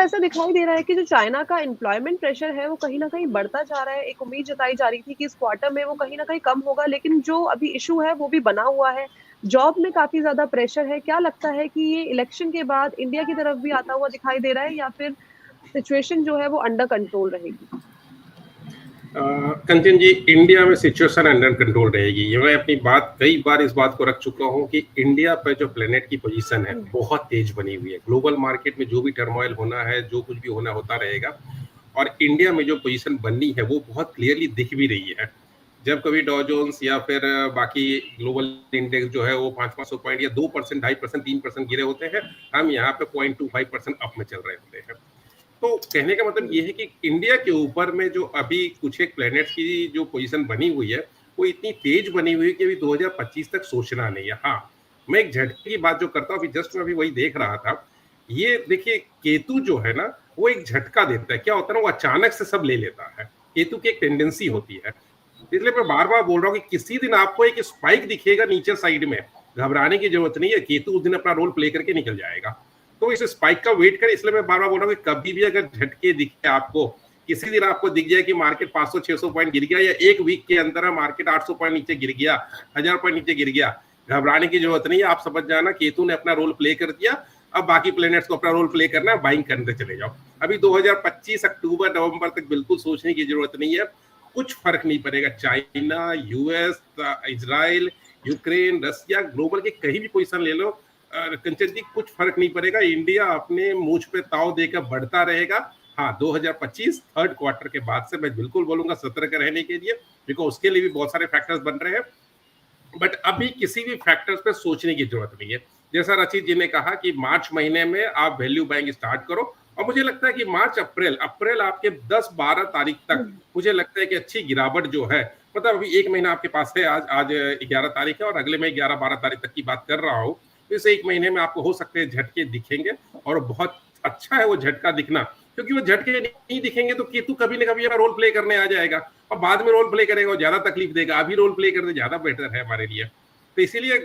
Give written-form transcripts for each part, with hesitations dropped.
ऐसा दिखाई दे रहा है कि जो चाइना का एम्प्लॉयमेंट प्रेशर है वो कहीं न कहीं बढ़ता जा रहा है। एक उम्मीद जताई जा रही थी कि इस क्वार्टर में वो कहीं न कहीं कम होगा, लेकिन जो अभी इश्यू है वो भी बना हुआ है। जॉब में काफ़ी ज़्यादा प्रेशर है। क्या लगता है कि ये इलेक्शन के बाद इंडिया की तरफ भी आता हुआ दिखाई दे रहा है या फिर सिचुएशन जो है वो अंडर कंट्रोल रहेगी? कंचन जी, इंडिया में सिचुएशन अंडर कंट्रोल रहेगी। ये मैं अपनी बात कई बार इस बात को रख चुका हूँ कि इंडिया पे जो प्लेनेट की पोजीशन है बहुत तेज बनी हुई है। ग्लोबल मार्केट में जो भी टर्मोइल होना है, जो कुछ भी होना होता रहेगा, और इंडिया में जो पोजीशन बननी है वो बहुत क्लियरली दिख भी रही है। जब कभी डॉ जोन्स या फिर बाकी ग्लोबल इंडेक्स जो है वो 500 पॉइंट या 2%, 2.5%, 3% गिरे होते हैं, हम यहाँ पे 0.25% अप में चल रहे होते हैं। तो कहने का मतलब ये है कि इंडिया के ऊपर में जो अभी कुछ एक प्लैनेट्स की जो पोजीशन बनी हुई है वो इतनी तेज बनी हुई है कि अभी 2025 तक सोचना नहीं है। हाँ, मैं एक झटके की बात जो करता हूँ, अभी जस्ट मैं अभी वही देख रहा था। ये देखिए, केतु जो है ना वो एक झटका देता है। क्या होता है ना, वो अचानक से सब ले लेता है। केतु की एक टेंडेंसी होती है। इसलिए मैं बार बार बोल रहा हूँ कि किसी दिन आपको एक स्पाइक दिखेगा नीचे साइड में, घबराने की जरूरत नहीं है। केतु उस दिन अपना रोल प्ले करके निकल जाएगा। तो इस स्पाइक का वेट करें। इसलिए मैं बार बार बोल रहा हूँ कि कभी भी अगर झटके दिखे आपको, किसी दिन आपको दिख जाए कि मार्केट 500-600 पॉइंट गिर गया, या एक वीक के अंदर मार्केट 800 पॉइंट नीचे गिर गया, 1000 पॉइंट नीचे गिर गया, घबराने की जरूरत नहीं है। आप समझ जाना केतु ने अपना रोल प्ले कर दिया। अब बाकी प्लैनेट्स को अपना रोल प्ले करना है, बाइंग करते चले जाओ। अभी 2025 अक्टूबर नवंबर तक बिल्कुल सोचने की जरूरत नहीं है। कुछ फर्क नहीं पड़ेगा। चाइना, यूएस, इजराइल, यूक्रेन, रसिया, ग्लोबल की कहीं भी पोजीशन ले लो, कंचन जी, कुछ फर्क नहीं पड़ेगा। इंडिया अपने मूंछ पे ताव देकर बढ़ता रहेगा। हाँ, 2025 थर्ड क्वार्टर के बाद से मैं बिल्कुल बोलूंगा सतर्क रहने के लिए, बिकॉज उसके लिए भी बहुत सारे फैक्टर्स बन रहे हैं। बट अभी किसी भी फैक्टर्स पे सोचने की जरूरत नहीं है। जैसा रचित जी ने कहा कि मार्च महीने में आप वैल्यू बाइंग स्टार्ट करो, और मुझे लगता है कि मार्च अप्रैल अप्रैल आपके 10-12 तारीख तक मुझे लगता है कि अच्छी गिरावट जो है, मतलब अभी एक महीना आपके पास है। आज आज 11 तारीख है और अगले में 11-12 तारीख तक की बात कर रहा हूँ। इस एक महीने में आपको हो सकते हैं झटके दिखेंगे, और बहुत अच्छा है वो झटका दिखना, क्योंकि वो झटके नहीं दिखेंगे तो केतु कभी ना कभी रोल प्ले करने आ जाएगा, और बाद में रोल प्ले करेगा और ज्यादा तकलीफ देगा। अभी रोल प्ले करने ज्यादा बेटर है हमारे लिए। तो इसीलिए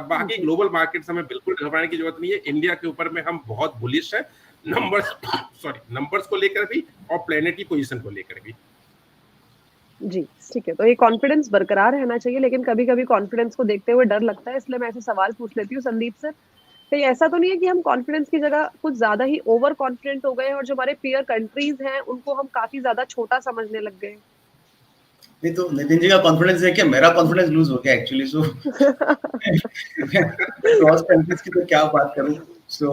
बाकी ग्लोबल मार्केट से हमें बिल्कुल घबराने की जरूरत नहीं है। इंडिया के ऊपर में हम बहुत बुलिश है, नंबर्स नंबर्स को लेकर भी और प्लेनेट की पोजीशन को लेकर भी। जी, ठीक है। तो ये कॉन्फिडेंस बरकरार रहना चाहिए, लेकिन कभी-कभी कॉन्फिडेंस को देखते हुए डर लगता है, इसलिए मैं ऐसे सवाल पूछ लेती हूँ संदीप से। कहीं ऐसा तो नहीं है कि हम कॉन्फिडेंस की जगह कुछ ज़्यादा ही ओवर कॉन्फिडेंट हो गए हैं और जो हमारे पीयर कंट्रीज़ हैं, उनको हम काफ़ी ज़्यादा छोटा समझने लग गए हैं? नहीं, तो नितिन जी का कॉन्फिडेंस है कि मेरा कॉन्फिडेंस लूज हो गया एक्चुअली। सो क्रॉस कंट्रीज की तो क्या बात करूं। सो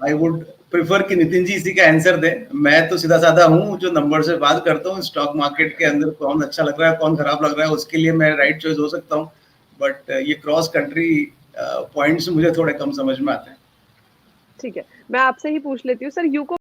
आई वुड प्रेफर कि नितिन जी इसी का आंसर दे। मैं तो सीधा साधा हूं जो नंबर से बात करता हूं। स्टॉक मार्केट के अंदर कौन अच्छा लग रहा है कौन खराब लग रहा है उसके लिए मैं राइट चॉइस हो सकता हूं, बट ये क्रॉस कंट्री पॉइंट्स मुझे थोड़े कम समझ में आते हैं। ठीक है, मैं आपसे ही पूछ लेती हूँ सर, यूको